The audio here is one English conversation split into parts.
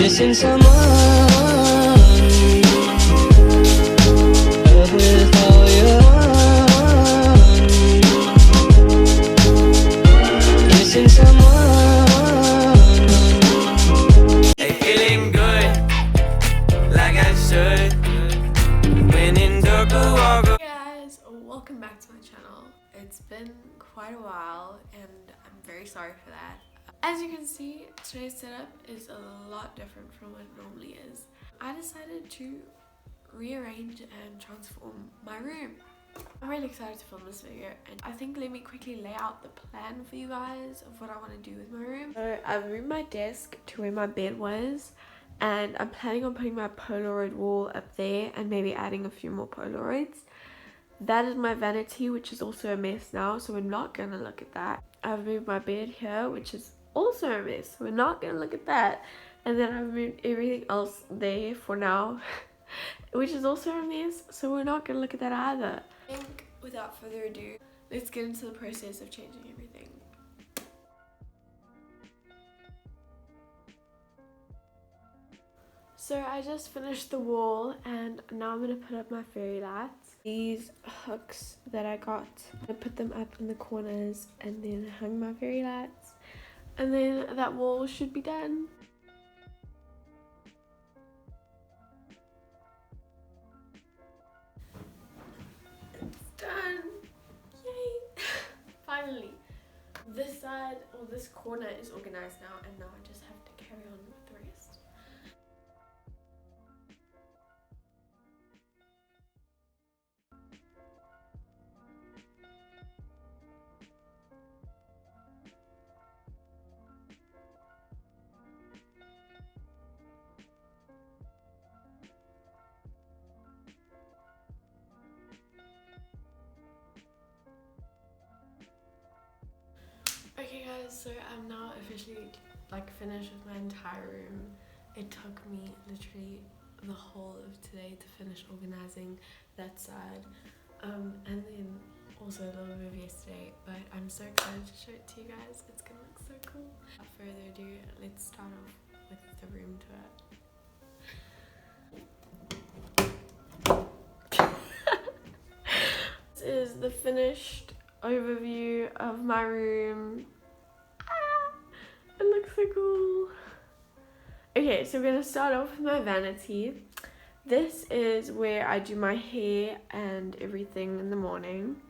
missing someone, up with all your own. Missing someone. Hey, feeling good, like I should. When in dark, walk. Hey guys, welcome back to my channel. It's been quite a while and I'm very sorry for that. As you can see, today's setup is a lot different from what it normally is. I decided to rearrange and transform my room. I'm really excited to film this video, and I think let me quickly lay out the plan for you guys of what I want to do with my room. So I've moved my desk to where my bed was, and I'm planning on putting my Polaroid wall up there and maybe adding a few more Polaroids. That is my vanity, which is also a mess now, so we're not going to look at that. I've moved my bed here, which is also a mess, so we're not going to look at that. And then I've moved everything else there for now, which is also a mess, so we're not going to look at that either. I think without further ado, let's get into the process of changing everything. So I just finished the wall and now I'm going to put up my fairy lights. These hooks that I got, I put them up in the corners and then hung my fairy lights. And then that wall should be done. It's done! Yay! Finally! This side, or this corner, is organized now, and now I just have to carry on with the rest. Okay guys, so I'm now officially finished with my entire room. It took me literally the whole of today to finish organizing that side, and then also a little bit of yesterday, but I'm so excited to show it to you guys. It's gonna look so cool. Without further ado, let's start off with the room tour. This is the finished overview of my room. It looks so cool. Okay, so we're gonna start off with my vanity. This is where I do my hair and everything in the morning.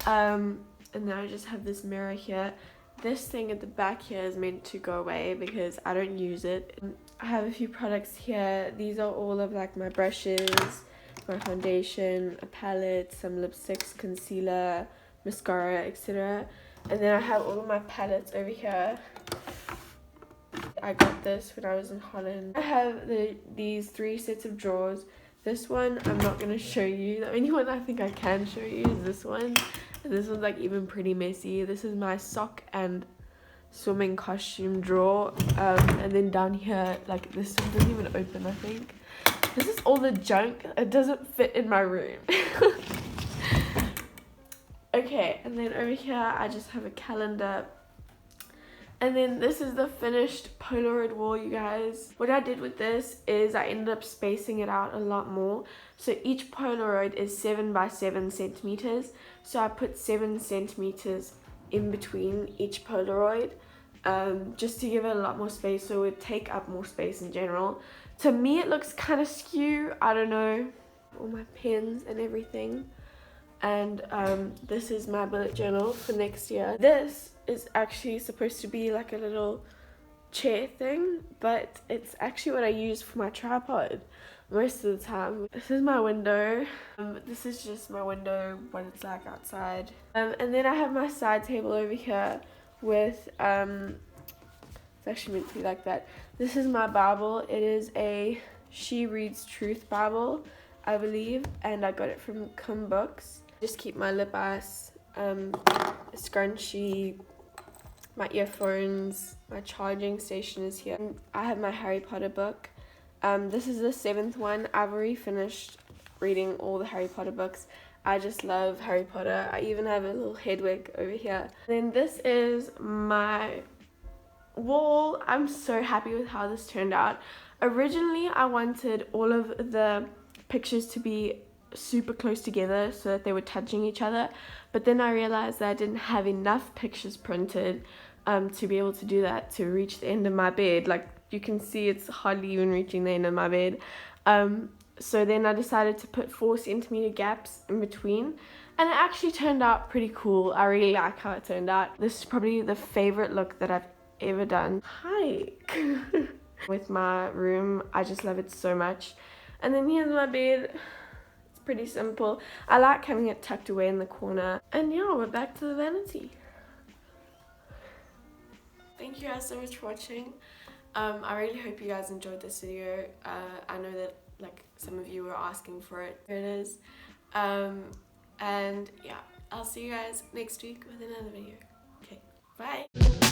And then I just have this mirror here. This thing at the back here is meant to go away because I don't use it. I have a few products here. These are all of my brushes, my foundation, a palette, some lipsticks, concealer, mascara, etc. And then I have all of my palettes over here. I got this when I was in Holland. I have these 3 sets of drawers. This one I'm not going to show you. The only one I think I can show you is this one. And this one's even pretty messy. This is my sock and swimming costume drawer. And then down here, this one doesn't even open, I think. This is all the junk. It doesn't fit in my room. Okay, and then over here I just have a calendar. And then this is the finished Polaroid wall, you guys. What I did with this is I ended up spacing it out a lot more. So each Polaroid is 7 by 7 centimeters. So I put 7 centimeters in between each Polaroid, just to give it a lot more space, so it would take up more space in general. To me it looks kind of skew, I don't know. All my pens and everything. And this is my bullet journal for next year. This is actually supposed to be like a little chair thing, but it's actually what I use for my tripod most of the time. This is my window. This is just my window, what it's like outside. And then I have my side table over here with, it's actually meant to be like that. This is my Bible. It is a She Reads Truth Bible, I believe, and I got it from Cum Books. Just keep my lip ice, a scrunchie, my earphones, my charging station is here. I have my Harry Potter book. This is the 7th one. I've already finished reading all the Harry Potter books. I just love Harry Potter. I even have a little Hedwig over here. Then this is my wall, I'm so happy with how this turned out. Originally, I wanted all of the pictures to be super close together so that they were touching each other, but then I realized that I didn't have enough pictures printed to be able to do that, to reach the end of my bed. Like you can see, it's hardly even reaching the end of my bed. So then I decided to put 4cm gaps in between, and it actually turned out pretty cool. I really like how it turned out. This is probably the favorite look that I've ever done. Hi. With my room, I just love it so much. And then here's my bed. It's pretty simple. I like having it tucked away in the corner. And yeah, we're back to the vanity. Thank you guys so much for watching. I really hope you guys enjoyed this video. I know that like some of you were asking for it. Here it is. And yeah, I'll see you guys next week with another video. Okay, bye.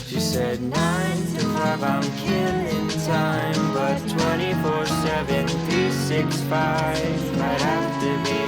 She said 9 to 5, I'm killing time, but 24/7, 365, might have to be